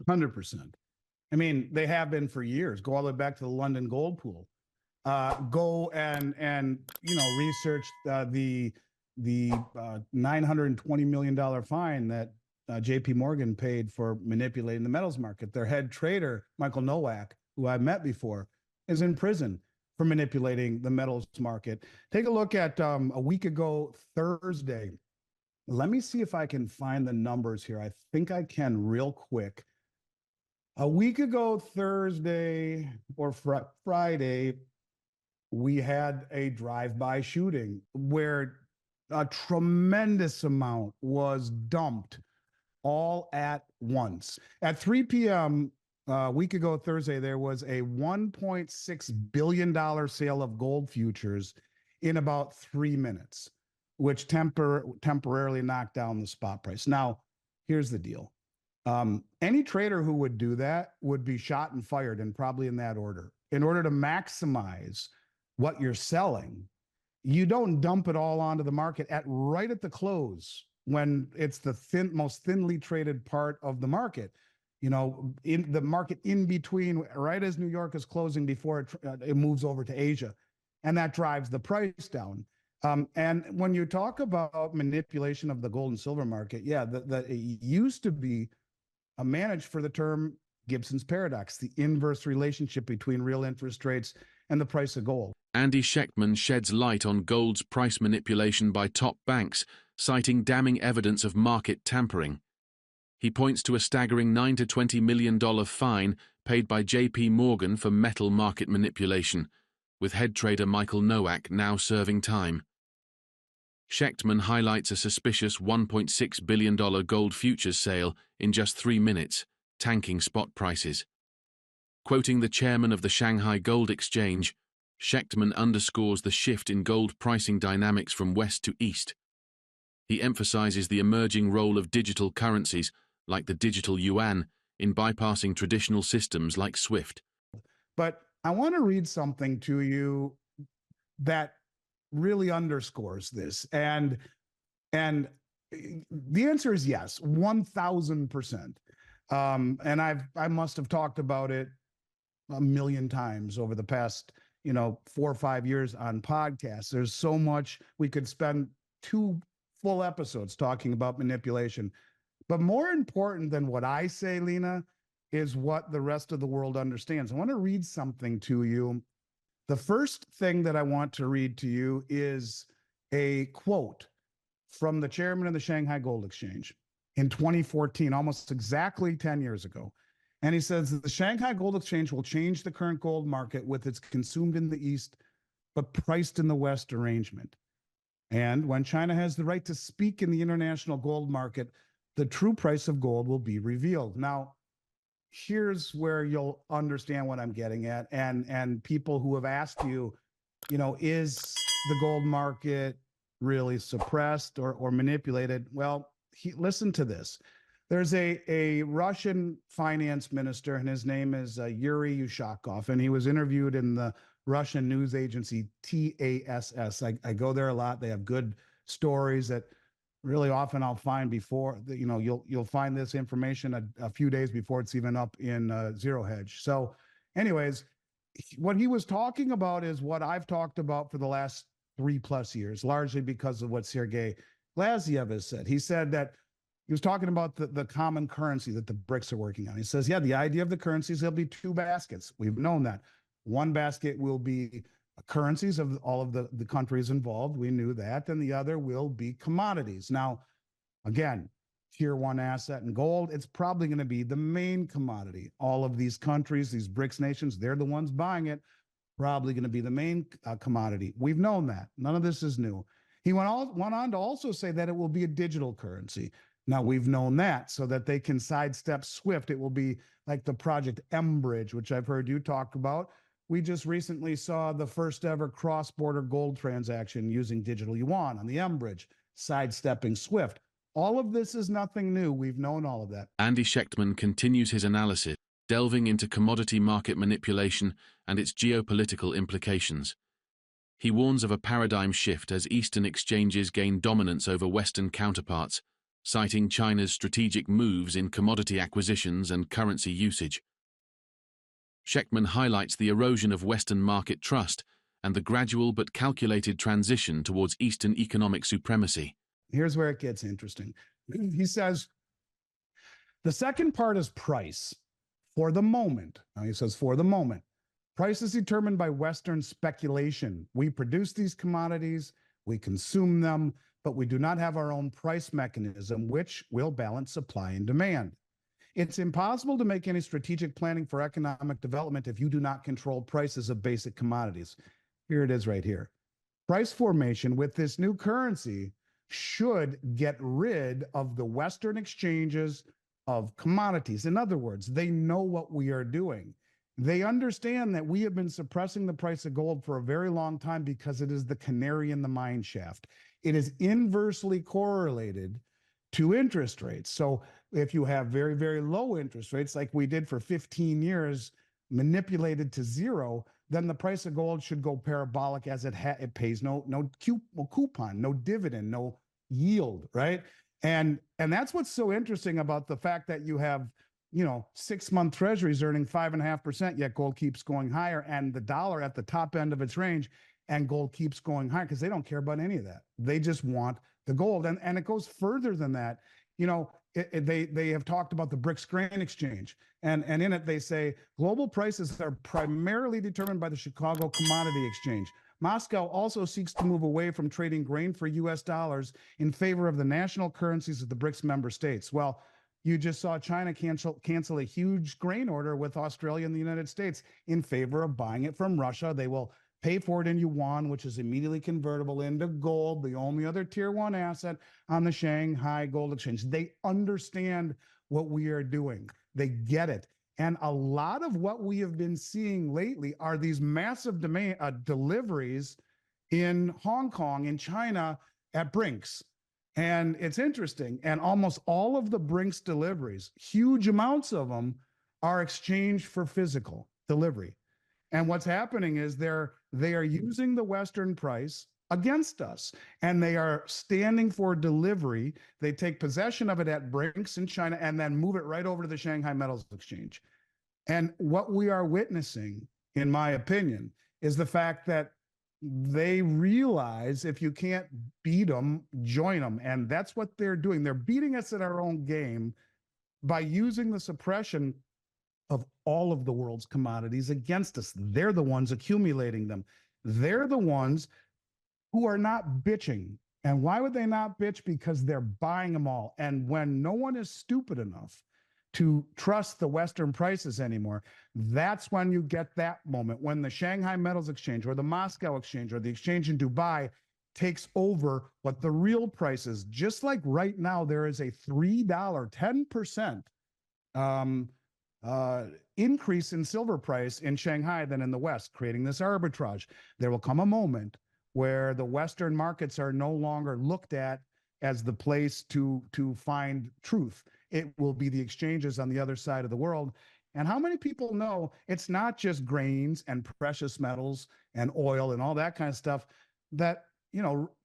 100%. I mean, they have been for years. Go all the way back to the London Gold Pool. Go and research the $920 million fine that J.P. Morgan paid for manipulating the metals market. Their head trader, Michael Nowak, who I've met before, is in prison for manipulating the metals market. Take a look at a week ago Thursday. Let me see if I can find the numbers here. I think I can real quick. A week ago Thursday or Friday, we had a drive-by shooting where a tremendous amount was dumped all at once. At 3 p.m. A week ago Thursday, there was a $1.6 billion sale of gold futures in about 3 minutes, which temporarily knocked down the spot price. Now, here's the deal. Any trader who would do that would be shot and fired, and probably in that order. In order to maximize what you're selling, you don't dump it all onto the market right at the close when it's the most thinly traded part of the market. In the market in between, right as New York is closing before it moves over to Asia, and that drives the price down. And when you talk about manipulation of the gold and silver market, yeah, it used to be managed for the term Gibson's paradox, the inverse relationship between real interest rates and the price of gold. Andy Schectman sheds light on gold's price manipulation by top banks, citing damning evidence of market tampering. He points to a staggering $9 to $20 million fine paid by J.P. Morgan for metal market manipulation, with head trader Michael Nowak now serving time. Schectman highlights a suspicious $1.6 billion gold futures sale in just 3 minutes, tanking spot prices. Quoting the chairman of the Shanghai Gold Exchange, Schectman underscores the shift in gold pricing dynamics from west to east. He emphasizes the emerging role of digital currencies, like the digital yuan, in bypassing traditional systems like SWIFT. But I want to read something to you that really underscores this. And the answer is yes, 1,000%. And I must have talked about it a million times over the past 4 or 5 years on podcasts. There's so much. We could spend 2 full episodes talking about manipulation. But more important than what I say, Lena, is what the rest of the world understands. I want to read something to you. The first thing that I want to read to you is a quote from the chairman of the Shanghai Gold Exchange in 2014, almost exactly 10 years ago. And he says that the Shanghai Gold Exchange will change the current gold market with its consumed in the East, but priced in the West arrangement. And when China has the right to speak in the international gold market, the true price of gold will be revealed. Now, here's where you'll understand what I'm getting at. And people who have asked you, is the gold market really suppressed or manipulated? Well, listen to this. There's a Russian finance minister, and his name is Yuri Ushakov, and he was interviewed in the Russian news agency TASS. I go there a lot. They have good stories that really often I'll find before, you'll find this information a few days before it's even up in Zero Hedge. So anyways, what he was talking about is what I've talked about for the last 3+ years, largely because of what Sergei Glaziev has said. He said that he was talking about the common currency that the BRICS are working on. He says, yeah, the idea of the currencies, there'll be 2 baskets. We've known that. One basket will be currencies of all of the countries involved. We knew that. And the other will be commodities. Now, again, tier 1 asset and gold, it's probably going to be the main commodity. All of these countries, these BRICS nations, they're the ones buying it, probably going to be the main commodity. We've known that. None of this is new. He went on to also say that it will be a digital currency. Now, we've known that, so that they can sidestep SWIFT. It will be like the Project M Bridge, which I've heard you talk about. We just recently saw the first ever cross-border gold transaction using digital yuan on the M Bridge, sidestepping SWIFT. All of this is nothing new. We've known all of that. Andy Schectman continues his analysis, delving into commodity market manipulation and its geopolitical implications. He warns of a paradigm shift as Eastern exchanges gain dominance over Western counterparts, citing China's strategic moves in commodity acquisitions and currency usage. Schectman highlights the erosion of Western market trust and the gradual but calculated transition towards Eastern economic supremacy. Here's where it gets interesting. He says, the second part is price for the moment. Now he says, for the moment. Price is determined by Western speculation. We produce these commodities, we consume them, but we do not have our own price mechanism, which will balance supply and demand. It's impossible to make any strategic planning for economic development if you do not control prices of basic commodities. Here it is right here. Price formation with this new currency should get rid of the Western exchanges of commodities. In other words, they know what we are doing. They understand that we have been suppressing the price of gold for a very long time because it is the canary in the mine shaft. It is inversely correlated to interest rates. So if you have very, very low interest rates, like we did for 15 years, manipulated to zero, then the price of gold should go parabolic as it pays no coupon, no dividend, no yield, right? And that's what's so interesting about the fact that you have, 6-month treasuries earning 5.5%, yet gold keeps going higher, and the dollar at the top end of its range, and gold keeps going higher because they don't care about any of that. They just want the gold, and it goes further than that. They have talked about the BRICS grain exchange, and in it they say global prices are primarily determined by the Chicago Commodity Exchange. Moscow also seeks to move away from trading grain for U.S. dollars in favor of the national currencies of the BRICS member states. Well, you just saw China cancel a huge grain order with Australia and the United States in favor of buying it from Russia. They will pay for it in yuan, which is immediately convertible into gold, the only other tier 1 asset on the Shanghai Gold Exchange. They understand what we are doing. They get it. And a lot of what we have been seeing lately are these massive deliveries in Hong Kong, in China, at BRICS. And it's interesting. And almost all of the BRICS deliveries, huge amounts of them, are exchanged for physical delivery. And what's happening is they are using the Western price against us, and they are standing for delivery. They take possession of it at BRICS in China and then move it right over to the Shanghai Metals Exchange. And what we are witnessing, in my opinion, is the fact that they realize if you can't beat them, join them. And that's what they're doing. They're beating us at our own game by using the suppression of all of the world's commodities against us. They're the ones accumulating them. They're the ones who are not bitching. And why would they not bitch? Because they're buying them all. And when no one is stupid enough to trust the Western prices anymore, that's when you get that moment when the Shanghai Metals Exchange or the Moscow Exchange or the exchange in Dubai takes over what the real price is. Just like right now, there is a $3, 10% increase in silver price in Shanghai than in the West, creating this arbitrage. There will come a moment where the Western markets are no longer looked at as the place to find truth. It will be the exchanges on the other side of the world. And how many people know it's not just grains and precious metals and oil and all that kind of stuff that,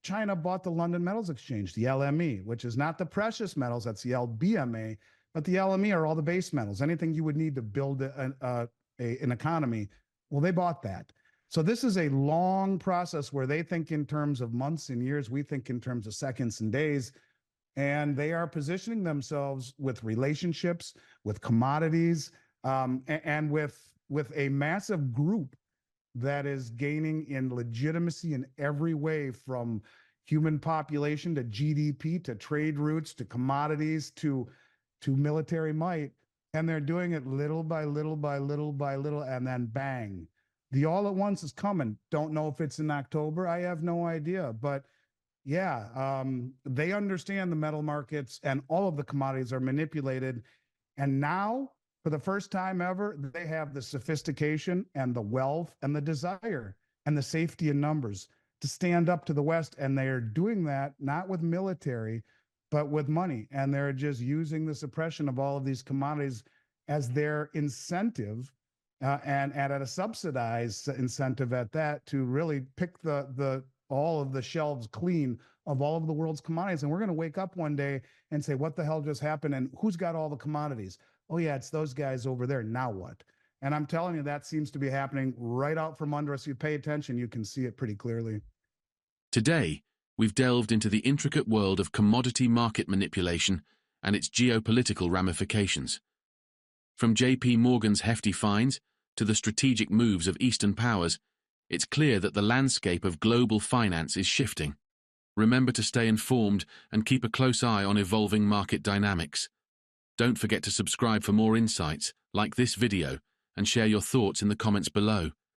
China bought the London Metals Exchange, the LME, which is not the precious metals, that's the LBMA, but the LME are all the base metals, anything you would need to build an economy. Well, they bought that. So this is a long process where they think in terms of months and years, we think in terms of seconds and days. And they are positioning themselves with relationships, with commodities, and with a massive group that is gaining in legitimacy in every way, from human population to GDP to trade routes to commodities to military might. And they're doing it little by little by little by little, and then bang, the all at once is coming. Don't know if it's in October. I have no idea, but yeah, they understand the metal markets and all of the commodities are manipulated. And now, for the first time ever, they have the sophistication and the wealth and the desire and the safety in numbers to stand up to the West. And they're doing that not with military, but with money. And they're just using the suppression of all of these commodities as their incentive, and at a subsidized incentive at that, to really pick all of the shelves clean of all of the world's commodities. And we're going to wake up one day and say, what the hell just happened? And who's got all the commodities? Oh, yeah, it's those guys over there. Now what? And I'm telling you, that seems to be happening right out from under us. You pay attention, you can see it pretty clearly. Today, we've delved into the intricate world of commodity market manipulation and its geopolitical ramifications. From J.P. Morgan's hefty fines to the strategic moves of Eastern powers, it's clear that the landscape of global finance is shifting. Remember to stay informed and keep a close eye on evolving market dynamics. Don't forget to subscribe for more insights, like this video, and share your thoughts in the comments below.